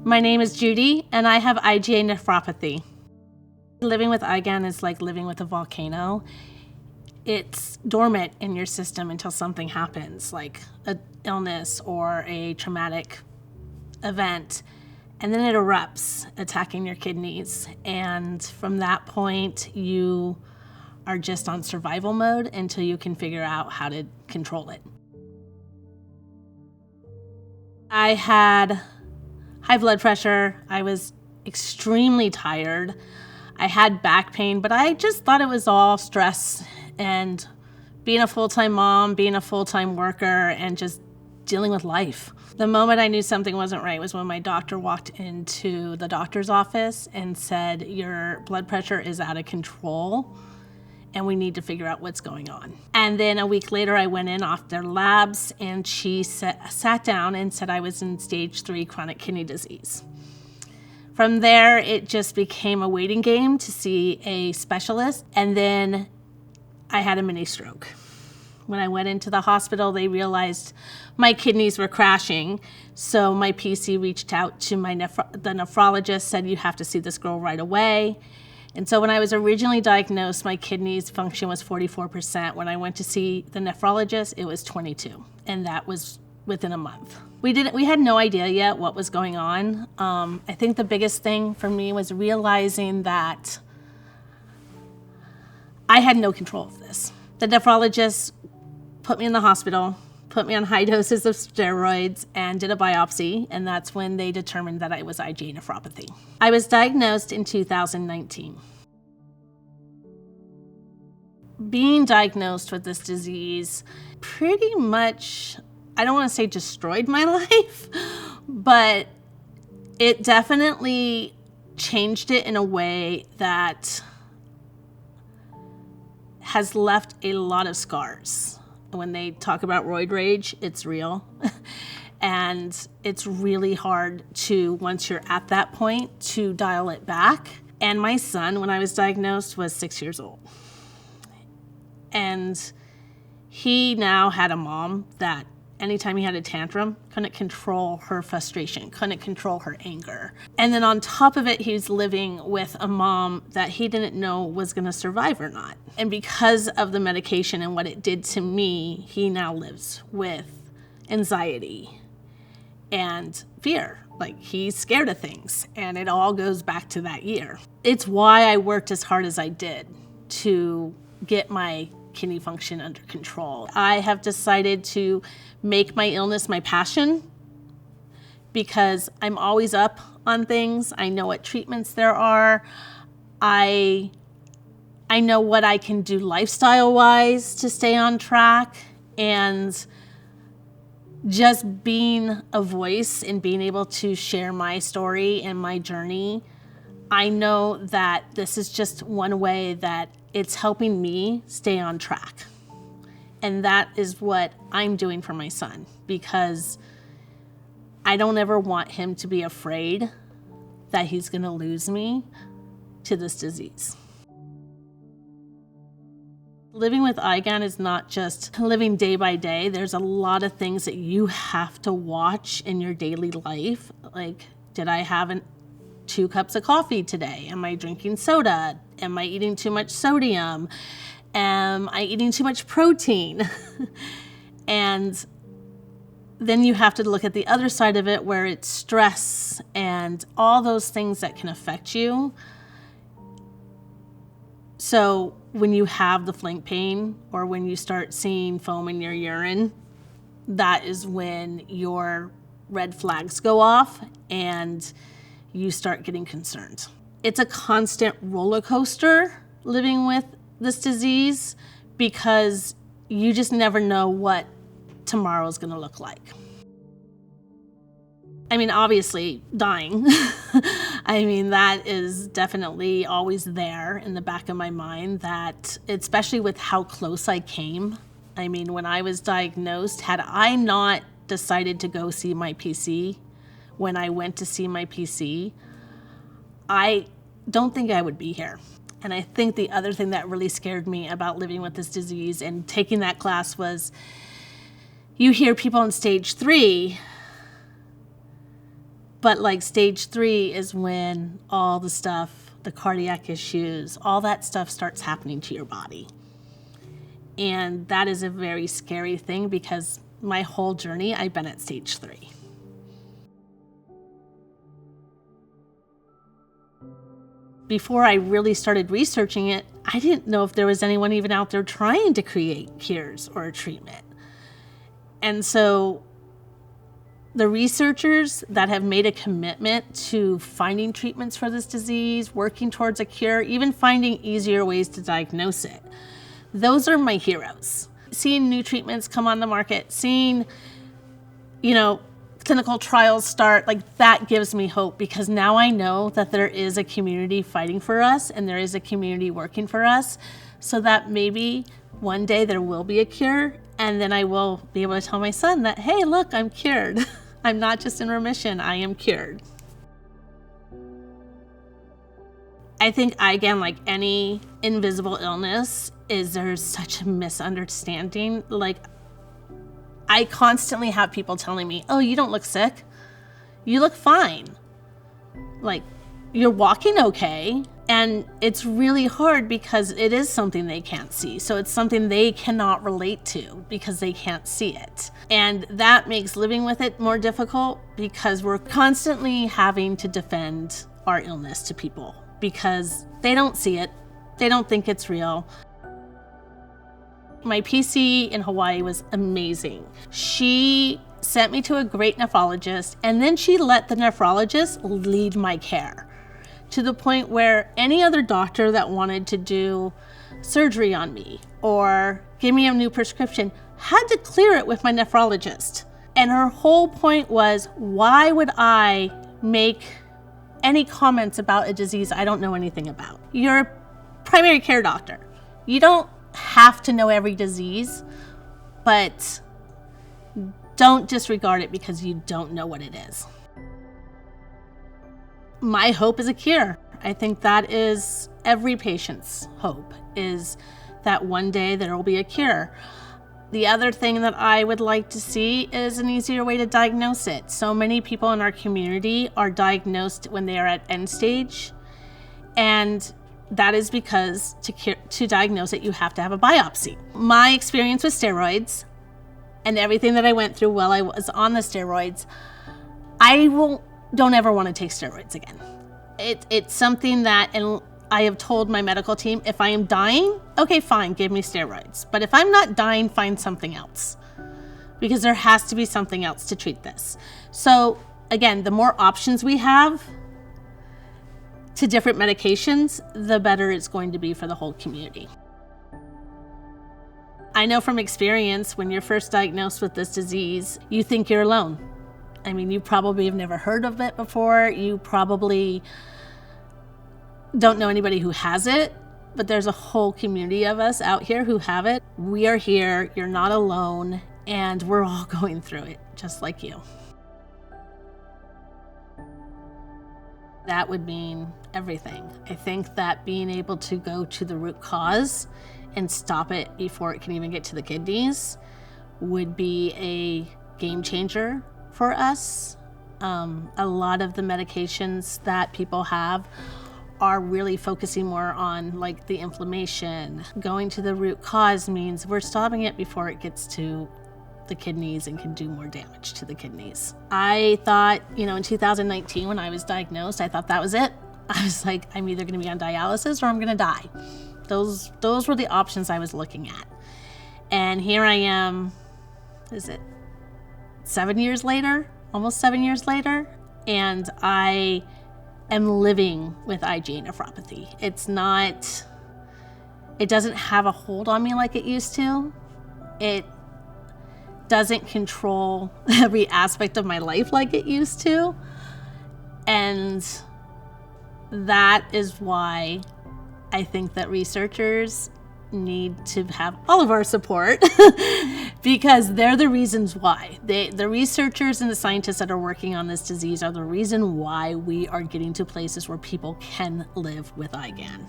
My name is Judy, and I have IgA nephropathy. Living with IgAN is like living with a volcano. It's dormant in your system until something happens, like an illness or a traumatic event, and then it erupts, attacking your kidneys. And from that point, you are just on survival mode until you can figure out how to control it. I had high blood pressure. I was extremely tired. I had back pain, but I just thought it was all stress and being a full-time mom, being a full-time worker, and just dealing with life. The moment I knew something wasn't right was when my doctor walked into the doctor's office and said, "Your blood pressure is out of control, and we need to figure out what's going on." And then a week later, I went in off their labs, and she sat down and said I was in stage 3 chronic kidney disease. From there, it just became a waiting game to see a specialist, and then I had a mini stroke. When I went into the hospital, they realized my kidneys were crashing, so my PC reached out to the nephrologist, said, "You have to see this girl right away." And so when I was originally diagnosed, my kidneys function was 44%. When I went to see the nephrologist, it was 22, and that was within a month. We had no idea yet what was going on. I think the biggest thing for me was realizing that I had no control of this. The nephrologist put me in the hospital, put me on high doses of steroids, and did a biopsy, and that's when they determined that I was IgA nephropathy. I was diagnosed in 2019. Being diagnosed with this disease pretty much, I don't want to say destroyed my life, but it definitely changed it in a way that has left a lot of scars. When they talk about roid rage, it's real. And it's really hard to, once you're at that point, to dial it back. And my son, when I was diagnosed, was 6 years old. And he now had a mom that anytime he had a tantrum, couldn't control her frustration, couldn't control her anger. And then on top of it, he was living with a mom that he didn't know was gonna survive or not. And because of the medication and what it did to me, he now lives with anxiety and fear. Like, he's scared of things, and it all goes back to that year. It's why I worked as hard as I did to get my kidney function under control. I have decided to make my illness my passion because I'm always up on things. I know what treatments there are. I know what I can do lifestyle-wise to stay on track, and just being a voice and being able to share my story and my journey, I know that this is just one way that it's helping me stay on track. And that is what I'm doing for my son, because I don't ever want him to be afraid that he's gonna lose me to this disease. Living with IgAN is not just living day by day. There's a lot of things that you have to watch in your daily life. Like, did I have 2 cups of coffee today? Am I drinking soda? Am I eating too much sodium? Am I eating too much protein? And then you have to look at the other side of it, where it's stress and all those things that can affect you. So when you have the flank pain, or when you start seeing foam in your urine, that is when your red flags go off and you start getting concerned. It's a constant roller coaster living with this disease, because you just never know what tomorrow is going to look like. I mean, obviously, dying. I mean, that is definitely always there in the back of my mind, that especially with how close I came. I mean, when I was diagnosed, had I not decided to go see my PC, when I went to see my PC, I don't think I would be here. And I think the other thing that really scared me about living with this disease and taking that class was, you hear people in stage 3 But like stage 3 is when all the stuff, the cardiac issues, all that stuff starts happening to your body. And that is a very scary thing because my whole journey, I've been at stage 3. Before I really started researching it, I didn't know if there was anyone even out there trying to create cures or a treatment. And so the researchers that have made a commitment to finding treatments for this disease, working towards a cure, even finding easier ways to diagnose it, those are my heroes. Seeing new treatments come on the market, seeing, clinical trials start, like that gives me hope because now I know that there is a community fighting for us and there is a community working for us so that maybe one day there will be a cure and then I will be able to tell my son that, hey, look, I'm cured. I'm not just in remission, I am cured. I think IgAN, like any invisible illness, there's such a misunderstanding. Like, I constantly have people telling me, oh, you don't look sick. You look fine. Like, you're walking okay. And it's really hard because it is something they can't see. So it's something they cannot relate to because they can't see it. And that makes living with it more difficult because we're constantly having to defend our illness to people because they don't see it. They don't think it's real. My PC in Hawaii was amazing. She sent me to a great nephrologist, and then she let the nephrologist lead my care to the point where any other doctor that wanted to do surgery on me or give me a new prescription had to clear it with my nephrologist. And her whole point was, why would I make any comments about a disease I don't know anything about? You're a primary care doctor. You don't have to know every disease, but don't disregard it because you don't know what it is. My hope is a cure. I think that is every patient's hope, is that one day there will be a cure. The other thing that I would like to see is an easier way to diagnose it. So many people in our community are diagnosed when they are at end stage, and that is because to diagnose it, you have to have a biopsy. My experience with steroids and everything that I went through while I was on the steroids, don't ever want to take steroids again. It's something that, and I have told my medical team, if I am dying, okay, fine, give me steroids. But if I'm not dying, find something else. Because there has to be something else to treat this. So again, the more options we have to different medications, the better it's going to be for the whole community. I know from experience, when you're first diagnosed with this disease, you think you're alone. I mean, you probably have never heard of it before. You probably don't know anybody who has it, but there's a whole community of us out here who have it. We are here, you're not alone, and we're all going through it, just like you. That would mean everything. I think that being able to go to the root cause and stop it before it can even get to the kidneys would be a game changer for us. A lot of the medications that people have are really focusing more on like the inflammation. Going to the root cause means we're stopping it before it gets to the kidneys and can do more damage to the kidneys. I thought, in 2019 when I was diagnosed, I thought that was it. I was like, I'm either gonna be on dialysis or I'm gonna die. Those were the options I was looking at. And here I am, is it 7 years later? Almost 7 years later, and I am living with IgA nephropathy. It doesn't have a hold on me like it used to. It doesn't control every aspect of my life like it used to. And that is why I think that researchers need to have all of our support because they're the reasons why. The researchers and the scientists that are working on this disease are the reason why we are getting to places where people can live with IgAN.